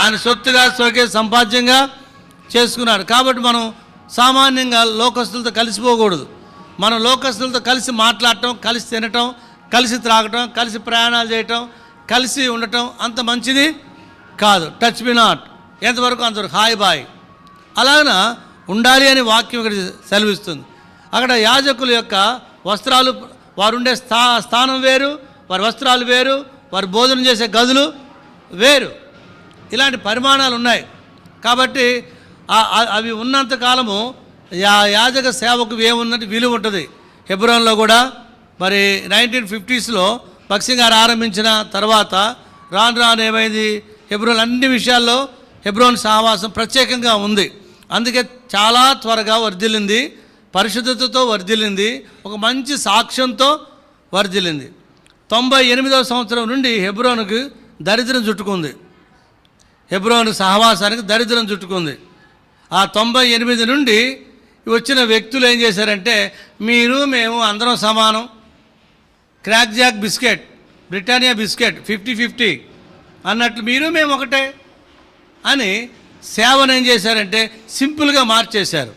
ఆయన సొత్తుగా సోకే సంపాద్యంగా చేసుకున్నాడు. కాబట్టి మనం సామాన్యంగా లోకస్తులతో కలిసిపోకూడదు. మనం లోకస్తులతో కలిసి మాట్లాడటం, కలిసి తినటం, కలిసి త్రాగటం, కలిసి ప్రయాణాలు చేయటం, కలిసి ఉండటం అంత మంచిది కాదు. టచ్ మీ నాట్, ఎంతవరకు అంతవరకు, హాయ్ బాయ్ అలాగన ఉండాలి అని వాక్యం ఇక్కడ సెలవిస్తుంది. అక్కడ యాజకుల యొక్క వస్త్రాలు, వారు ఉండే స్థానం వేరు, వారి వస్త్రాలు వేరు, వారు భోజనం చేసే గదులు వేరు, ఇలాంటి పరిమాణాలు ఉన్నాయి. కాబట్టి అవి ఉన్నంతకాలము యాజక సేవకు ఏమున్నట్టు విలువ ఉంటుంది. హెబ్రోన్లో కూడా మరి 1950s భక్సింగ్ గారు ఆరంభించిన తర్వాత రాను ఏమైంది, హెబ్రోన్ అన్ని విషయాల్లో హెబ్రోన్ సహవాసం ప్రత్యేకంగా ఉంది. అందుకే చాలా త్వరగా వర్ధిల్లింది, పరిశుద్ధతతో వర్ధిల్లింది, ఒక మంచి సాక్ష్యంతో వర్ధిల్లింది. 98వ సంవత్సరం నుండి హెబ్రోన్కి దరిద్రం చుట్టుకుంది. హెబ్రోన్ సహవాసానికి దరిద్రం చుట్టుకుంది. ఆ 98 నుండి వచ్చిన వ్యక్తులు ఏం చేశారంటే, మీరు మేము అందరం సమానం, crack Jack biscuit, Britannia biscuit 50-50 అన్నట్లు మీరు మేము ఒకటే అని సేవను ఏం చేశారంటే సింపుల్గా మార్చేశారు.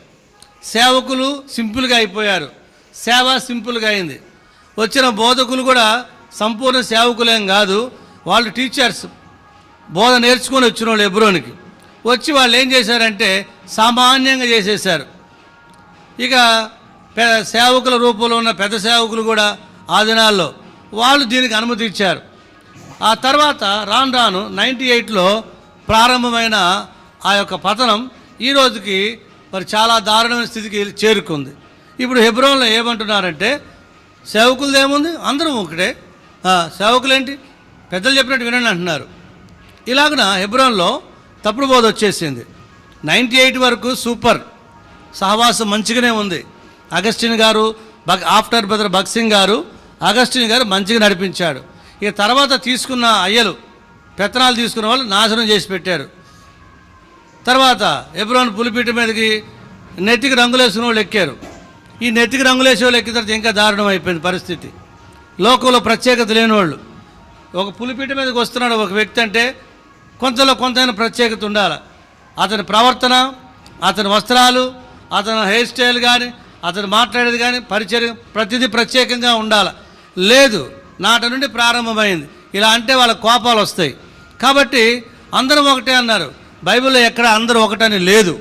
సేవకులు సింపుల్గా అయిపోయారు, సేవ సింపుల్గా అయింది. వచ్చిన బోధకులు కూడా సంపూర్ణ సేవకులేం కాదు, వాళ్ళు టీచర్స్, బోధ నేర్చుకొని వచ్చిన వాళ్ళు హెబ్రోన్కి వచ్చి వాళ్ళు ఏం చేశారంటే సామాన్యంగా చేసేశారు. ఇక సేవకుల రూపంలో ఉన్న పెద్ద సేవకులు కూడా ఆ దినాల్లో వాళ్ళు దీనికి అనుమతి ఇచ్చారు. ఆ తర్వాత రాను 98లో ప్రారంభమైన ఆ యొక్క పతనం ఈ రోజుకి మరి చాలా దారుణమైన స్థితికి చేరుకుంది. ఇప్పుడు హెబ్రోన్లో ఏమంటున్నారంటే, సేవకులది ఏముంది, అందరం ఒకటే, సేవకులేంటి పెద్దలు చెప్పినట్టు వినండి అంటున్నారు. ఇలాగున హెబ్రోన్లో తప్పుడు బోధ వచ్చేసింది. 98 వరకు సూపర్ సహవాసం మంచిగానే ఉంది. అగస్టిన్ గారు ఆఫ్టర్ బ్రదర్ భక్సింగ్ గారు, అగస్టిన్ గారు మంచిగా నడిపించాడు. ఇక తర్వాత తీసుకున్న అయ్యలు, పెత్తనాలు తీసుకున్న వాళ్ళు నాశనం చేసి పెట్టారు. తర్వాత హెబ్రోన్ పులిపీట మీదకి నెత్తికి రంగులేసిన వాళ్ళు ఎక్కారు. ఈ నెత్తికి రంగులేసే వాళ్ళు ఎక్కిన తర్వాత ఇంకా దారుణం అయిపోయింది పరిస్థితి. లోకంలో ప్రత్యేకత లేని వాళ్ళు, ఒక పులిపీట మీదకి వస్తున్నాడు ఒక వ్యక్తి అంటే కొంతైనా ప్రత్యేకత ఉండాలి. అతని ప్రవర్తన, అతని వస్త్రాలు, అతని హెయిర్ స్టైల్ కానీ, అతను మాట్లాడేది కానీ, పరిచయం ప్రతిదీ ప్రత్యేకంగా ఉండాలి. లేదు, నాట నుండి ప్రారంభమైంది. ఇలా అంటే వాళ్ళ కోపాలు వస్తాయి. కాబట్టి అందరం ఒకటే అన్నారు. బైబిల్లో ఎక్కడ అందరూ ఒకటని లేదు.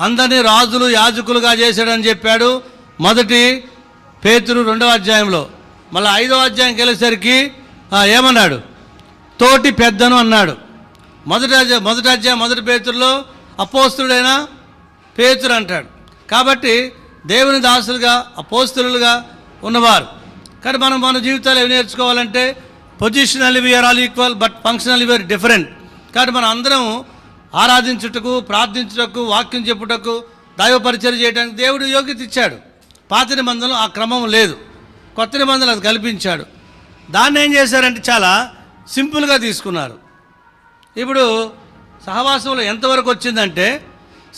అందరినీ రాజులు యాజకులుగా చేశాడని చెప్పాడు మొదటి పేతురు 2వ అధ్యాయంలో. మళ్ళీ 5వ అధ్యాయంకి వెళ్ళేసరికి ఏమన్నాడు, తోటి పెద్దను అన్నాడు. మొదటి పేతురులో అపోస్తుడైన పేతురు అంటాడు. కాబట్టి దేవుని దాసులుగా అపోస్తులుగా ఉన్నవారు. కానీ మనం మన జీవితాలు ఏమి నేర్చుకోవాలంటే, positionally we are all equal but functionally we are different. కాబట్టి మనం అందరం ఆరాధించుటకు, ప్రార్థించుటకు, వాక్యం చెప్పుటకు, దైవ పరిచయం చేయడానికి దేవుడు యోగ్యత ఇచ్చాడు. పాత నిబంధనలు ఆ క్రమం లేదు, కొత్త నిబంధనలు అది కల్పించాడు. దాన్ని ఏం చేశారంటే చాలా సింపుల్గా తీసుకున్నారు. ఇప్పుడు సహవాసంలో ఎంతవరకు వచ్చిందంటే,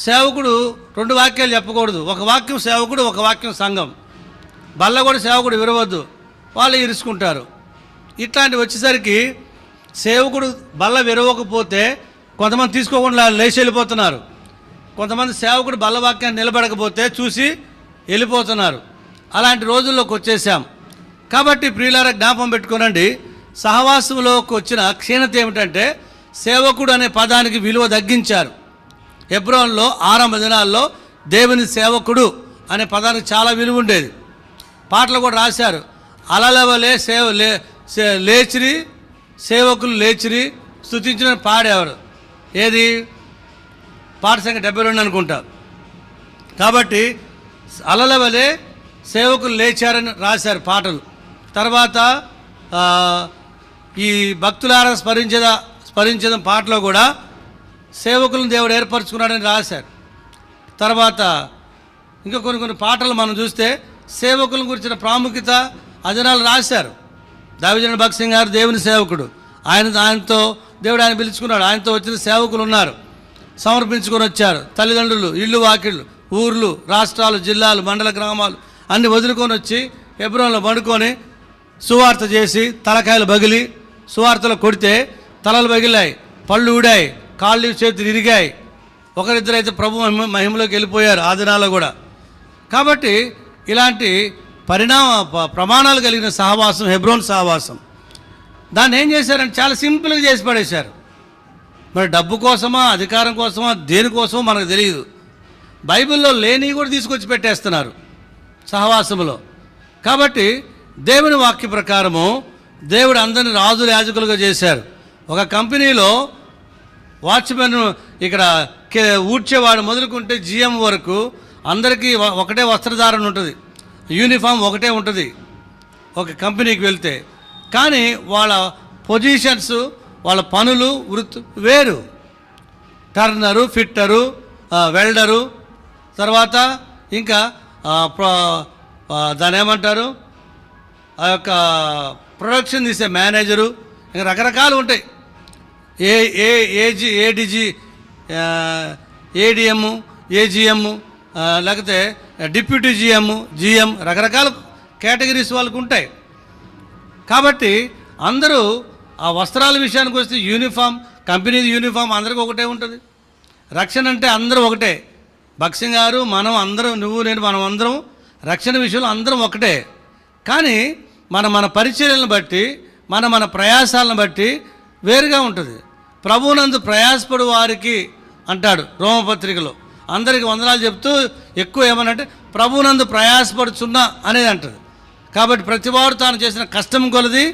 సేవకుడు 2 వాక్యాలు చెప్పకూడదు, ఒక వాక్యం సేవకుడు, ఒక వాక్యం సంఘం. బల్ల కూడా సేవకుడు విరవద్దు, వాళ్ళు ఇరుచుకుంటారు. ఇట్లాంటివి వచ్చేసరికి సేవకుడు బల్ల విరవకపోతే కొంతమంది తీసుకోకుండా లేచి వెళ్ళిపోతున్నారు. కొంతమంది సేవకుడు బల్ల వాక్యాన్ని నిలబడకపోతే చూసి వెళ్ళిపోతున్నారు. అలాంటి రోజుల్లోకి వచ్చేసాం. కాబట్టి ప్రియులారా జ్ఞాపకం పెట్టుకోనండి, సహవాసంలోకి వచ్చిన క్షీణత ఏమిటంటే సేవకుడు అనే పదానికి విలువ తగ్గించారు. హెబ్రోన్లో ఆరంభ దినాల్లో దేవుని సేవకుడు అనే పదానికి చాలా విలువ ఉండేది. పాటలు కూడా రాశారు. అలలవలే లేచిరి సేవకులు లేచిరి స్తుతించిన పాడేవారు. ఏది పాట సంఖ్య 72 అనుకుంటా. కాబట్టి అలలవలే సేవకులు లేచారని రాశారు పాటలు. తర్వాత ఈ భక్తులారా స్మరించడం పాటలో కూడా సేవకులను దేవుడు ఏర్పరచుకున్నాడని రాశారు. తర్వాత ఇంకా కొన్ని పాటలు మనం చూస్తే సేవకుల గురించిన ప్రాముఖ్యత అజనాలు రాశారు. దావిజనుడు భక్సింగ్ గారు దేవుని సేవకుడు, ఆయనతో దేవుడు ఆయన పిలుచుకున్నాడు. ఆయనతో వచ్చిన సేవకులు ఉన్నారు, సమర్పించుకొని వచ్చారు. తల్లిదండ్రులు, ఇళ్ళు వాకిళ్ళు, ఊర్లు, రాష్ట్రాలు, జిల్లాలు, మండల గ్రామాలు అన్నీ వదులుకొని వచ్చి హెబ్రోన్లో పడుకొని సువార్త చేసి తలకాయలు పగిలి, సువార్తలు కొడితే తలలు పగిలాయి, పళ్ళు ఊడాయి, కాళ్ళు చేతులు ఇరిగాయి. ఒకరిద్దరైతే ప్రభు మహిమలోకి వెళ్ళిపోయారు ఆ దినాల్లో కూడా. కాబట్టి ఇలాంటి ప్రమాణాలు కలిగిన సహవాసం హెబ్రోన్ సహవాసం. దాన్ని ఏం చేశారంటే చాలా సింపుల్గా చేసి పడేశారు. మరి డబ్బు కోసమా, అధికారం కోసమా, దేనికోసమో మనకు తెలియదు. బైబిల్లో లేనివి కూడా తీసుకొచ్చి పెట్టేస్తున్నారు సహవాసంలో. కాబట్టి దేవుని వాక్య ప్రకారము దేవుడు అందరిని రాజులు యాజకులుగా చేశారు. ఒక కంపెనీలో వాచ్మెన్, ఇక్కడ ఊడ్చేవాడు మొదలుకుంటే జిఎం వరకు అందరికీ ఒకటే వస్త్రధారణ ఉంటుంది, యూనిఫామ్ ఒకటే ఉంటుంది ఒక కంపెనీకి వెళ్తే. కానీ వాళ్ళ పొజిషన్స్, వాళ్ళ పనులు, వృత్తి వేరు. టర్నరు, ఫిట్టరు, వెల్డరు, తర్వాత ఇంకా దాని ఏమంటారు, ఆ యొక్క ప్రొడక్షన్ తీసే మేనేజరు, ఇంకా రకరకాలు ఉంటాయి. ఏడిజి, ఏడిఎం, ఏజిఎం, లేకపోతే డిప్యూటీ జిఎం, రకరకాల కేటగిరీస్ వాళ్ళకు ఉంటాయి. కాబట్టి అందరూ ఆ వస్త్రాల విషయానికి వస్తే యూనిఫామ్, కంపెనీ యూనిఫామ్ అందరికీ ఒకటే ఉంటుంది. రక్షణ అంటే అందరూ ఒకటే. భక్సింగ్ గారు, మనం అందరం, నువ్వు నేను, మనం అందరం రక్షణ విషయంలో అందరం ఒకటే. కానీ మన పరిచర్యలను బట్టి, మన ప్రయాసాలను బట్టి వేరుగా ఉంటుంది. ప్రభువునందు ప్రయాసపడు వారికి అంటాడు రోమపత్రికలో. అందరికీ వందనాలు చెప్తూ ఎక్కువ ఏమనంటే ప్రభువునందు ప్రయాసపడుచున్నా అనేది అంటుంది. కాబట్టి ప్రతివాడు తాను చేసిన కష్టం కొలది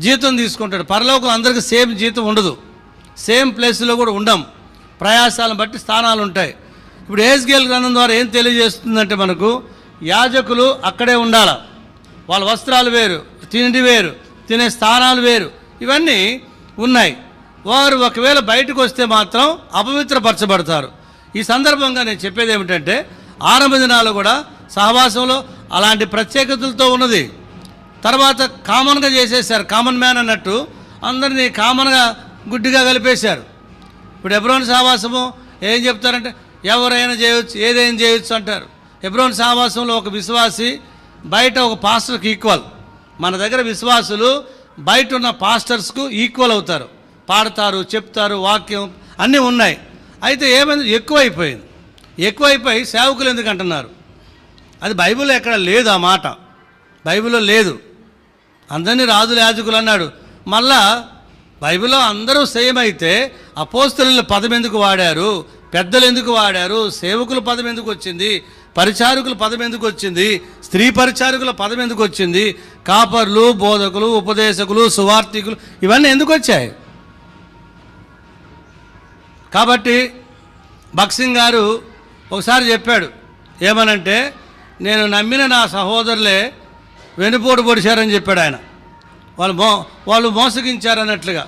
జీతం తీసుకుంటాడు. పరలోకం అందరికీ సేమ్ జీతం ఉండదు, సేమ్ ప్లేస్లో కూడా ఉండం. ప్రయాసాలను బట్టి స్థానాలు ఉంటాయి. ఇప్పుడు హెజ్కేలు గ్రంథం ద్వారా ఏం తెలియజేస్తుందంటే మనకు యాజకులు అక్కడే ఉండాల. వాళ్ళ వస్త్రాలు వేరు, తిండి వేరు, తినే స్థానాలు వేరు, ఇవన్నీ ఉన్నాయి. వారు ఒకవేళ బయటకు వస్తే మాత్రం అపవిత్రపరచబడతారు. ఈ సందర్భంగా నేను చెప్పేది ఏమిటంటే ఆరంభ దినాలు కూడా సహవాసంలో అలాంటి ప్రత్యేకతలతో ఉన్నది. తర్వాత కామన్గా చేసేసారు, కామన్ మ్యాన్ అన్నట్టు అందరినీ కామన్గా గుడ్డిగా కలిపేశారు. ఇప్పుడు హెబ్రోన్ సహవాసము ఏం చెప్తారంటే ఎవరైనా చేయవచ్చు, ఏదైనా చేయొచ్చు అంటారు. హెబ్రోన్ సహవాసంలో ఒక విశ్వాసి బయట ఒక పాస్టర్కి ఈక్వల్. మన దగ్గర విశ్వాసులు బయట ఉన్న పాస్టర్స్కు ఈక్వల్ అవుతారు, పాడతారు, చెప్తారు, వాక్యం అన్నీ ఉన్నాయి. అయితే ఏమైంది, ఎక్కువైపోయి సేవకులు ఎందుకు అంటున్నారు? అది బైబిల్లో ఎక్కడ లేదు, ఆ మాట బైబిల్లో లేదు. అందరినీ రాజుల యాజకులు అన్నాడు. మళ్ళా బైబిల్లో అందరూ సేమ్ అయితే అపోస్తలుల పదం ఎందుకు వాడారు, పెద్దలు ఎందుకు వాడారు, సేవకుల పదం ఎందుకు వచ్చింది, పరిచారకుల పదం ఎందుకు వచ్చింది, స్త్రీ పరిచారకుల పదం ఎందుకు వచ్చింది, కాపర్లు, బోధకులు, ఉపదేశకులు, సువార్థికులు, ఇవన్నీ ఎందుకు వచ్చాయి? కాబట్టి భక్సింగ్ గారు ఒకసారి చెప్పాడు ఏమనంటే, నేను నమ్మిన నా సహోదరులే వెనుపోటు పొడిచారని చెప్పాడు ఆయన. వాళ్ళు మోసగించారన్నట్లుగా.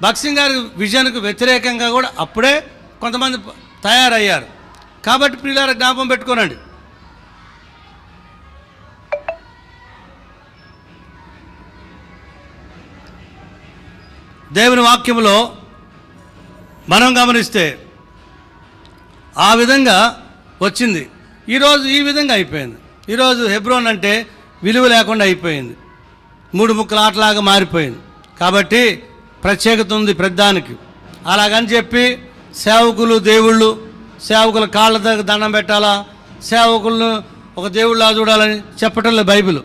భక్సింగ్ గారి విజన్కు వ్యతిరేకంగా కూడా అప్పుడే కొంతమంది తయారయ్యారు. కాబట్టి ప్రియులారా జ్ఞాపకం పెట్టుకోనండి. దేవుని వాక్యంలో మనం గమనిస్తే ఆ విధంగా వచ్చింది. ఈరోజు ఈ విధంగా అయిపోయింది. ఈరోజు హెబ్రోన్ అంటే విలువ లేకుండా అయిపోయింది, 3 ముక్కల ఆటలాగా మారిపోయింది. కాబట్టి ప్రత్యేకత ఉంది పెద్దానికి. అలాగని చెప్పి సేవకులు దేవుళ్ళు, సేవకుల కాళ్ళ దగ్గర దండం పెట్టాలా, సేవకులను ఒక దేవుళ్ళలా చూడాలని చెప్పటంలో బైబిల్.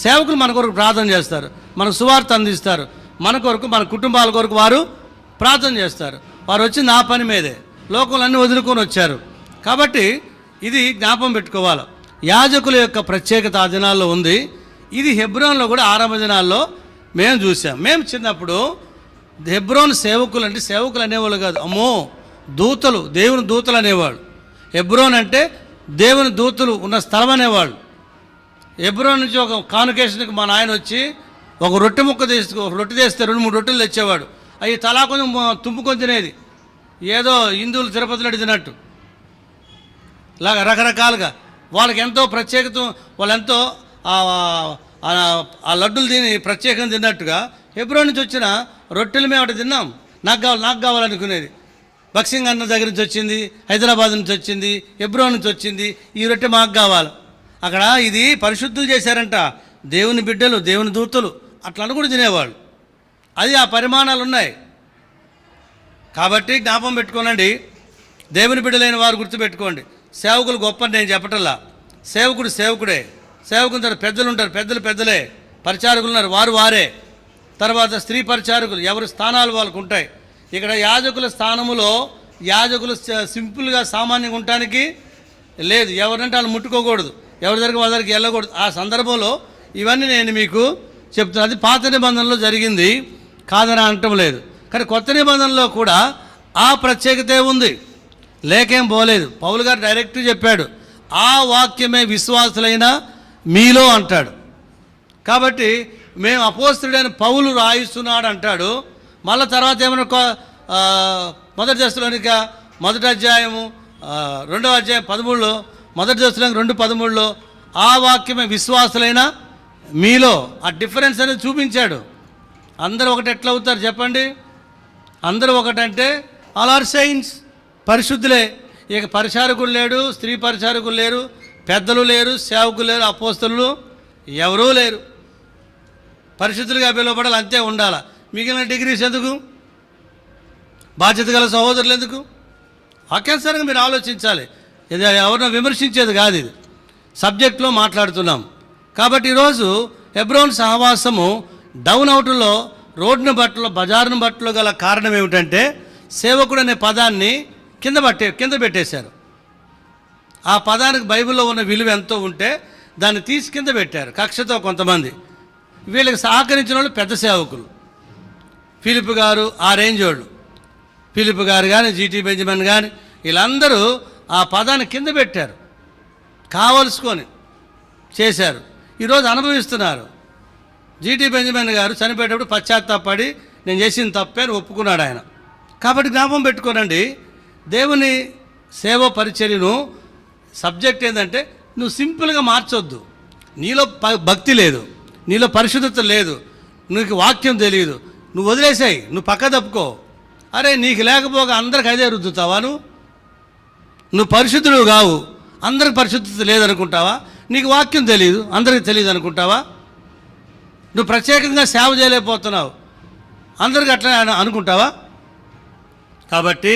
సేవకులు మన కొరకు ప్రార్థన చేస్తారు, మనకు సువార్త అందిస్తారు, మన కొరకు, మన కుటుంబాల కొరకు వారు ప్రార్థన చేస్తారు. వారు వచ్చి నా పని మీదే లోకలన్నీ వదులుకొని వచ్చారు. కాబట్టి ఇది జ్ఞాపకం పెట్టుకోవాలి. యాజకుల యొక్క ప్రత్యేకత ఆ దినాల్లో ఉంది. ఇది హెబ్రోన్లో కూడా ఆరంభ దినాల్లో మేము చూసాం. మేము చిన్నప్పుడు హెబ్రోన్ సేవకులు అంటే సేవకులు అనేవాళ్ళు కాదు, అమ్మో దూతలు, దేవుని దూతలు అనేవాళ్ళు. హెబ్రోన్ అంటే దేవుని దూతలు ఉన్న స్థలం అనేవాళ్ళు. హెబ్రోన్ నుంచి ఒక కాన్వకేషన్కి మా నాయన వచ్చి ఒక రొట్టె ముక్క రొట్టె తెస్తే 2-3 రొట్టెలు తెచ్చేవాడు. అవి తలా కొంచెం తుంపుకొని తినేది, ఏదో హిందువులు తిరుపతిలో తిన్నట్టు లాగా రకరకాలుగా. వాళ్ళకి ఎంతో ప్రత్యేకత, వాళ్ళెంతో ఆ లడ్డులు తిని ప్రత్యేకంగా తిన్నట్టుగా హెబ్రోన్ నుంచి వచ్చిన రొట్టెలు మేము అటు తిన్నాం. నాకు కావాలనుకునేది. భక్సింగ్ అన్న దగ్గర నుంచి వచ్చింది, హైదరాబాద్ నుంచి వచ్చింది, హెబ్రోన్ నుంచి వచ్చింది, ఈ రొట్టె మాకు కావాలి. అక్కడ ఇది పరిశుద్ధులు చేశారంట, దేవుని బిడ్డలు, దేవుని దూతలు అట్లా కూడా తినేవాళ్ళు. అది ఆ పరిమాణాలు ఉన్నాయి. కాబట్టి జ్ఞాపకం పెట్టుకోనండి, దేవుని బిడ్డలైన వారు గుర్తుపెట్టుకోండి. సేవకులు గొప్ప నేను చెప్పటల్లా, సేవకుడు సేవకుడే. సేవకుని తర్వాత పెద్దలు ఉంటారు, పెద్దలే. పరిచారకులు ఉన్నారు, వారే. తర్వాత స్త్రీ పరిచారకులు, ఎవరి స్థానాలు వాళ్ళకు ఉంటాయి. ఇక్కడ యాజకుల స్థానములో యాజకులు సింపుల్గా సామాన్యంగా ఉండటానికి లేదు. ఎవరంటే వాళ్ళు ముట్టుకోకూడదు, ఎవరి దగ్గరికి వెళ్ళకూడదు. ఆ సందర్భంలో ఇవన్నీ నేను మీకు చెప్తున్నాను. అది పాత నిబంధనలో జరిగింది, కాదని అనటం లేదు. కానీ కొత్త నిబంధనలో కూడా ఆ ప్రత్యేకతే ఉంది, లేకేం పోలేదు. పౌలు గారు డైరెక్ట్ చెప్పాడు, ఆ వాక్యమే విశ్వాసులైన మీలో అంటాడు. కాబట్టి మేము అపోస్తలుడైన పౌలు రాయిస్తున్నాడు అంటాడు. మళ్ళీ తర్వాత ఏమైనా మొదటి దశలోనిక 1వ అధ్యాయము 2వ అధ్యాయం 13లో, మొదటి దశలోనికి 2:13లో ఆ వాక్యమే విశ్వాసులైన మీలో. ఆ డిఫరెన్స్ అనేది చూపించాడు. అందరూ ఒకటి ఎట్లా అవుతారు చెప్పండి? అందరూ ఒకటంటే ఆల్ ఆర్ సైన్స్, పరిశుద్ధులే. ఇక పరిచారకులు లేడు, స్త్రీ పరిచారకులు లేరు, పెద్దలు లేరు, సేవకులు లేరు, అపోస్తలు ఎవరూ లేరు. పరిశుద్ధులుగా పిలువబడాలి, అంతే ఉండాలి. మిగిలిన డిగ్రీస్ ఎందుకు? బాధ్యత గల సహోదరులు ఎందుకు? వాక్యానుసారంగా మీరు ఆలోచించాలి. ఇది ఎవరినో విమర్శించేది కాదు, ఇది సబ్జెక్ట్లో మాట్లాడుతున్నాం. కాబట్టి ఈరోజు హెబ్రోన్ సహవాసము డౌన్ అవుట్లో రోడ్డును బట్టలో బజారును బట్టలో గల కారణం ఏమిటంటే, సేవకుడు అనే పదాన్ని కింద పెట్టేశారు. ఆ పదానికి బైబిల్లో ఉన్న విలువ ఎంతో ఉంటే దాన్ని తీసి కింద పెట్టారు కక్షతో కొంతమంది. వీళ్ళకి సహకరించిన వాళ్ళు పెద్ద సేవకులు, ఫిలిప్ గారు, ఆ రేంజ్ వాళ్ళు, ఫిలిప్ గారు కానీ, జీటీ బెంజమిన్ కానీ, వీళ్ళందరూ ఆ పదాన్ని కింద పెట్టారు, కావలసుకొని చేశారు. ఈరోజు అనుభవిస్తున్నారు. జీటీ బెంజమిన్ గారు చనిపోయేటప్పుడు పశ్చాత్తాపడి నేను చేసిన తప్పే అని ఒప్పుకున్నాడు ఆయన. కాబట్టి జ్ఞాపకం పెట్టుకోనండి, దేవుని సేవ పరిచర్యను సబ్జెక్ట్ ఏంటంటే నువ్వు సింపుల్గా మార్చొద్దు. నీలో భక్తి లేదు, నీలో పరిశుద్ధత లేదు, నీకు వాక్యం తెలియదు, నువ్వు వదిలేసాయి, నువ్వు పక్క తప్పుకో. అరే నీకు లేకపోగా అందరికి అదే రుద్దుతావా? నువ్వు పరిశుద్ధుడు కావు, అందరికి పరిశుద్ధత లేదనుకుంటావా? నీకు వాక్యం తెలియదు, అందరికి తెలియదు అనుకుంటావా? నువ్వు ప్రత్యేకంగా సేవ చేయలేకపోతున్నావు, అందరికి అట్లా అనుకుంటావా? కాబట్టి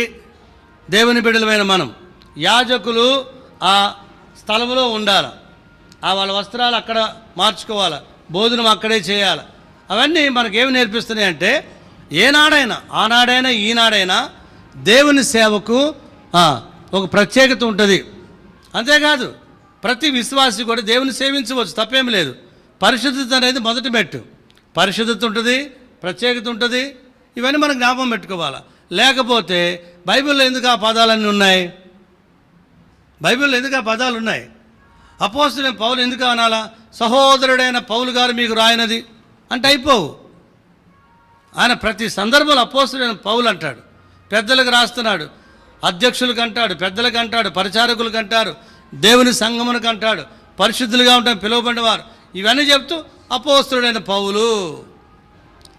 దేవుని బిడ్డలమైన మనం యాజకులు ఆ స్థలంలో ఉండాలి, ఆ వాళ్ళ వస్త్రాలు అక్కడ మార్చుకోవాలి, భోజనం అక్కడే చేయాలి. అవన్నీ మనకేమి నేర్పిస్తున్నాయి అంటే, ఆనాడైనా ఈనాడైనా దేవుని సేవకు ఒక ప్రత్యేకత ఉంటుంది. అంతేకాదు ప్రతి విశ్వాసి కూడా దేవుని సేవించవచ్చు, తప్పేమి లేదు. పరిశుద్ధత అనేది మొదటి మెట్టు. పరిశుద్ధత ఉంటుంది, ప్రత్యేకత ఉంటుంది. ఇవన్నీ మనం జ్ఞాపకం పెట్టుకోవాలి. లేకపోతే బైబిల్లో ఎందుకు ఆ పదాలన్నీ ఉన్నాయి? బైబిల్లో ఎందుకు ఆ పదాలు ఉన్నాయి? అపోస్తలుడైన పౌలు ఎందుకు అనాలా? సహోదరుడైన పౌలు గారు మీకు రాయినది అంటే అయిపోవు. ఆయన ప్రతి సందర్భంలో అపోస్తలుడైన పౌలు అంటాడు, పెద్దలకు రాస్తున్నాడు, అధ్యక్షులకు అంటాడు, పెద్దలకు అంటాడు, పరిచారకులకు అంటారు, దేవుని సంఘమునకు అంటాడు, పరిశుద్ధులుగా ఉంటాం పిలువబడిన వారు, ఇవన్నీ చెప్తూ అపోస్తలుడైన పౌలు.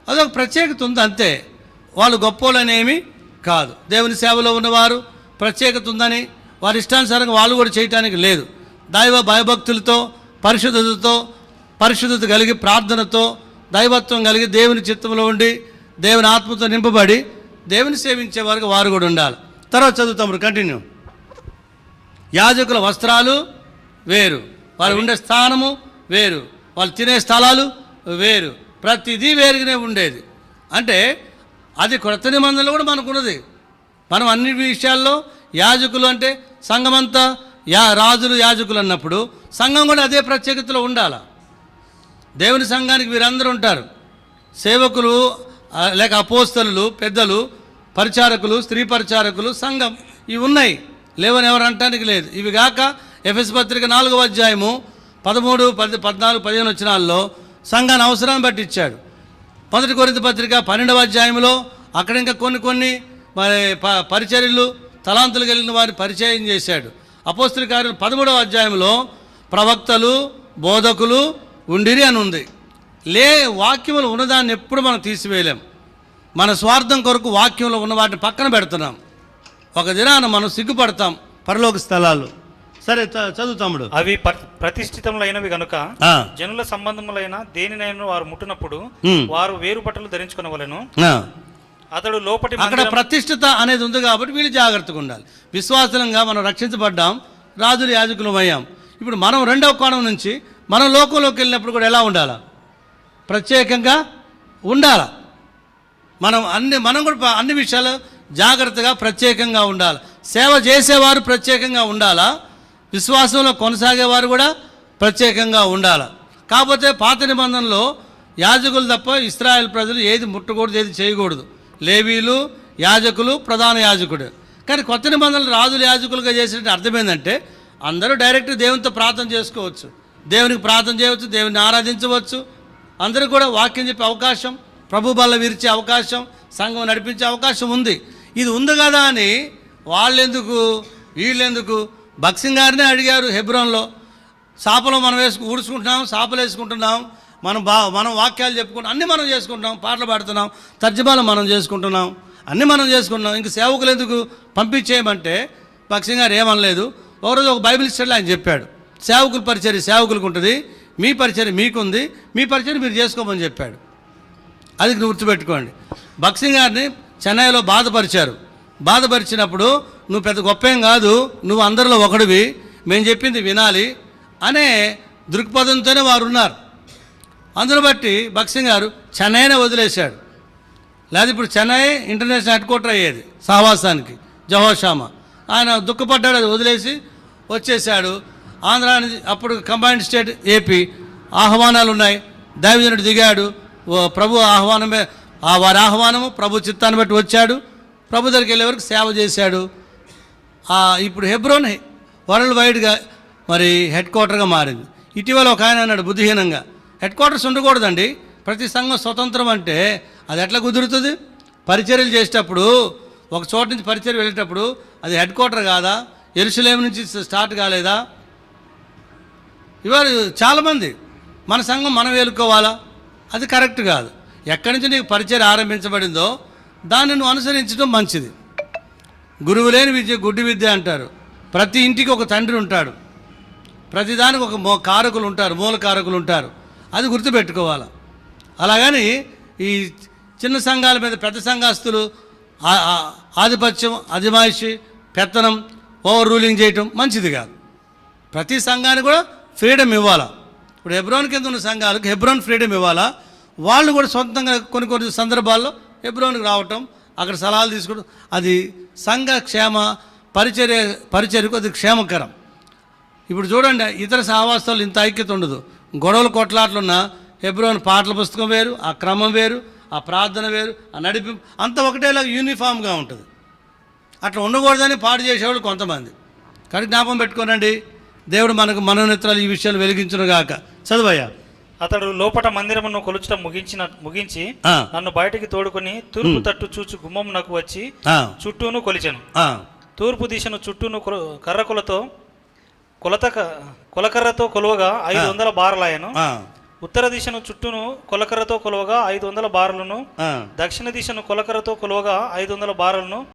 అదొక ప్రత్యేకత ఉంది, అంతే. వాళ్ళు గొప్పోళ్ళనేమి కాదు. దేవుని సేవలో ఉన్నవారు ప్రత్యేకత ఉందని వారి ఇష్టానుసారంగా వాళ్ళు కూడా చేయటానికి లేదు. దైవ భయభక్తులతో, పరిశుద్ధత కలిగి, ప్రార్థనతో, దైవత్వం కలిగి, దేవుని చిత్తంలో ఉండి, దేవుని ఆత్మతో నింపబడి దేవుని సేవించే వరకు వారు కూడా ఉండాలి. తర్వాత చదువుతాము, కంటిన్యూ. యాజకుల వస్త్రాలు వేరు, వాళ్ళు ఉండే స్థానము వేరు, వాళ్ళు తినే స్థలాలు వేరు, ప్రతిదీ వేరుగానే ఉండేది. అంటే అది కొత్త నిబంధనలు కూడా మనకున్నది. మనం అన్ని విషయాల్లో యాజకులు అంటే సంఘమంతా రాజులు యాజకులు అన్నప్పుడు సంఘం కూడా అదే ప్రత్యేకతలో ఉండాలి. దేవుని సంఘానికి వీరందరూ ఉంటారు, సేవకులు లేక అపోస్తలులు, పెద్దలు, పరిచారకులు, స్త్రీ పరిచారకులు, సంఘం, ఇవి ఉన్నాయి, లేవని ఎవరు అనటానికి లేదు. ఇవి కాక ఎఫెసు పత్రిక 4వ అధ్యాయము 13, 14, 15 వచనాల్లో సంఘాన్ని అవసరాన్ని బట్టి ఇచ్చాడు. 1 కొరింథీ పత్రిక 12వ అధ్యాయంలో అక్కడ ఇంకా కొన్ని మరి పరిచర్యలు, తలాంతులు కలిగిన వారిని పరిచయం చేశాడు. అపోస్తలుల కార్యాలు 13వ అధ్యాయంలో ప్రవక్తలు, బోధకులు ఉండిరి అని ఉంది. వాక్యములు ఉన్నదాన్ని ఎప్పుడు మనం తీసివేయలేం. మన స్వార్థం కొరకు వాక్యంలో ఉన్న వాటిని పక్కన పెడుతున్నాం. ఒక దినాన మనం సిగ్గుపడతాం పరలోక స్థలాలు. సరే చదువు తమ్ముడు. అవి ప్రతిష్ఠితములైనవి గనుక జనుల సంబంధములైన దేనినైనా వారు ముట్టినప్పుడు వారు వేరు బట్టలు ధరించుకునవలెను. అతడు లోపటి అక్కడ మందిరం- ప్రతిష్ఠిత అనేది ఉంది కాబట్టి వీళ్ళు జాగ్రత్తగా ఉండాలి. విశ్వాసంగా మనం రక్షించబడ్డాం, రాజులు యాజకులం అయ్యాం. ఇప్పుడు మనం రెండవ కోణం నుంచి మనం లోకంలోకి వెళ్ళినప్పుడు కూడా ఎలా ఉండాలా? ప్రత్యేకంగా ఉండాలా. మనం కూడా అన్ని విషయాలు జాగ్రత్తగా ప్రత్యేకంగా ఉండాలి. సేవ చేసేవారు ప్రత్యేకంగా ఉండాలా, విశ్వాసంలో కొనసాగేవారు కూడా ప్రత్యేకంగా ఉండాలి. కాకపోతే పాత నిబంధనలో యాజకులు తప్ప ఇశ్రాయేల్ ప్రజలు ఏది ముట్టకూడదు, ఏది చేయకూడదు. లేవీలు, యాజకులు, ప్రధాన యాజకుడు. కానీ కొత్త నిబంధనలు రాజులు యాజకులుగా చేసినట్టు అర్థం ఏంటంటే అందరూ డైరెక్ట్ దేవునితో ప్రార్థన చేసుకోవచ్చు, దేవునికి ప్రార్థన చేయవచ్చు, దేవుని ఆరాధించవచ్చు. అందరూ కూడా వాక్యం చెప్పే అవకాశం, ప్రభు బల్ల విరిచే అవకాశం, సంఘం నడిపించే అవకాశం ఉంది. ఇది ఉంది కదా అని వాళ్ళెందుకు వీళ్ళెందుకు? భక్సింగ్ గారినే అడిగారు హెబ్రోన్లో, సాపలో మనం ఊడ్చుకుంటున్నాం, సాపలు వేసుకుంటున్నాం, మనం వాక్యాలు చెప్పుకుంటాం, అన్నీ మనం చేసుకుంటున్నాం, పాటలు పాడుతున్నాం, తర్జుమాలు మనం చేసుకుంటున్నాం, అన్నీ మనం చేసుకుంటున్నాం. ఇంక సేవకులు ఎందుకు పంపించేయమంటే భక్సింగ్ గారు ఏమనలేదు. ఒకరోజు ఒక బైబిల్ స్టడీలో ఆయన చెప్పాడు, సేవకుల పరిచర్య సేవకులకు ఉంటుంది, మీ పరిచర్య మీకుంది, మీ పరిచర్య మీరు చేసుకోమని చెప్పాడు. అది గుర్తుపెట్టుకోండి. భక్సింగ్ గారిని చెన్నైలో బాధపరిచినప్పుడు నువ్వు పెద్ద గొప్ప ఏం కాదు, నువ్వు అందరిలో ఒకడివి, మేము చెప్పింది వినాలి అనే దృక్పథంతోనే వారు ఉన్నారు. అందును బట్టి భక్సింగ్ గారు చెన్నైనే వదిలేశాడు. లేదా ఇప్పుడు చెన్నై ఇంటర్నేషనల్ హెడ్ క్వార్టర్ అయ్యేది సహవాసానికి, జహోషామా. ఆయన దుఃఖపడ్డాడు, అది వదిలేసి వచ్చేసాడు. ఆంధ్ర నుంచి అప్పుడు కంబైన్డ్ స్టేట్ ఏపీ ఆహ్వానాలు ఉన్నాయి, దైవజనుడు దిగాడు, ప్రభు ఆహ్వానమే వారి ఆహ్వానము, ప్రభు చిత్తాన్ని బట్టి వచ్చాడు, ప్రభు దగ్గరికి వెళ్ళే వరకు సేవ చేశాడు. ఇప్పుడు హెబ్రోన్ వరల్డ్ వైడ్గా మరి హెడ్ క్వార్టర్గా మారింది. ఇటీవల ఒక ఆయన అన్నాడు బుద్ధిహీనంగా, హెడ్ క్వార్టర్స్ ఉండకూడదండి, ప్రతి సంఘం స్వతంత్రం అంటే అది ఎట్లా కుదురుతుంది? పరిచర్యలు చేసేటప్పుడు ఒక చోట నుంచి పరిచర్య వెళ్ళేటప్పుడు అది హెడ్ క్వార్టర్ కాదా? యెరూషలేము నుంచి స్టార్ట్ కాలేదా? ఇవాళ చాలామంది మన సంఘం మనం వేలుకోవాలా? అది కరెక్ట్ కాదు. ఎక్కడి నుంచి నీకు పరిచయం ఆరంభించబడిందో దాన్ని నువ్వు అనుసరించడం మంచిది. గురువు లేని విద్య గుడ్డి విద్య అంటారు. ప్రతి ఇంటికి ఒక తండ్రి ఉంటాడు, ప్రతిదానికి ఒక కారకులు ఉంటారు, మూల కారకులు ఉంటారు. అది గుర్తుపెట్టుకోవాలి. అలాగని ఈ చిన్న సంఘాల మీద పెద్ద సంఘాస్తులు ఆధిపత్యం, అజమాయిషి, పెత్తనం, ఓవర్ రూలింగ్ చేయటం మంచిది కాదు. ప్రతి సంఘానికి కూడా ఫ్రీడమ్ ఇవ్వాలా. ఇప్పుడు హెబ్రోన్ కింద ఉన్న సంఘాలకు హెబ్రోన్ ఫ్రీడమ్ ఇవ్వాలా. వాళ్ళు కూడా సొంతంగా కొన్ని సందర్భాల్లో హెబ్రోన్కి రావటం, అక్కడ సలహాలు తీసుకోవడం, అది సంఘ క్షేమ పరిచర్యకు అది క్షేమకరం. ఇప్పుడు చూడండి, ఇతర సహవాసాలు ఇంత ఐక్యత ఉండదు, గొడవలు కొట్లాట్లున్న హెబ్రోన్ పాటల పుస్తకం వేరు, ఆ క్రమం వేరు, ఆ ప్రార్థన వేరు, ఆ నడిపింపు అంతా ఒకటేలాగా యూనిఫామ్గా ఉంటుంది. అట్లా ఉండకూడదని పాడు చేసేవాళ్ళు కొంతమంది. కానీ జ్ఞాపకం పెట్టుకోనండి, దేవుడు మనకు మనోనేత్రాలు ఈ విషయాలు వెలిగించునుగాక. చదువయ్యా. అతడు లోపట మందిరమును కొలుచడం ముగించి నన్ను బయటికి తోడుకొని తూర్పు తట్టు చూచు గుమ్మం నాకు వచ్చి చుట్టూను కొలిచెను. తూర్పు దిశను చుట్టూను కొలకర్రతో కొలువగా 500 బారలాయను. ఉత్తర దిశను చుట్టూను కొలకర్రతో కొలువగా 500 బారలను, దక్షిణ దిశను కొలకర్రతో కొలువగా 500 బారలను,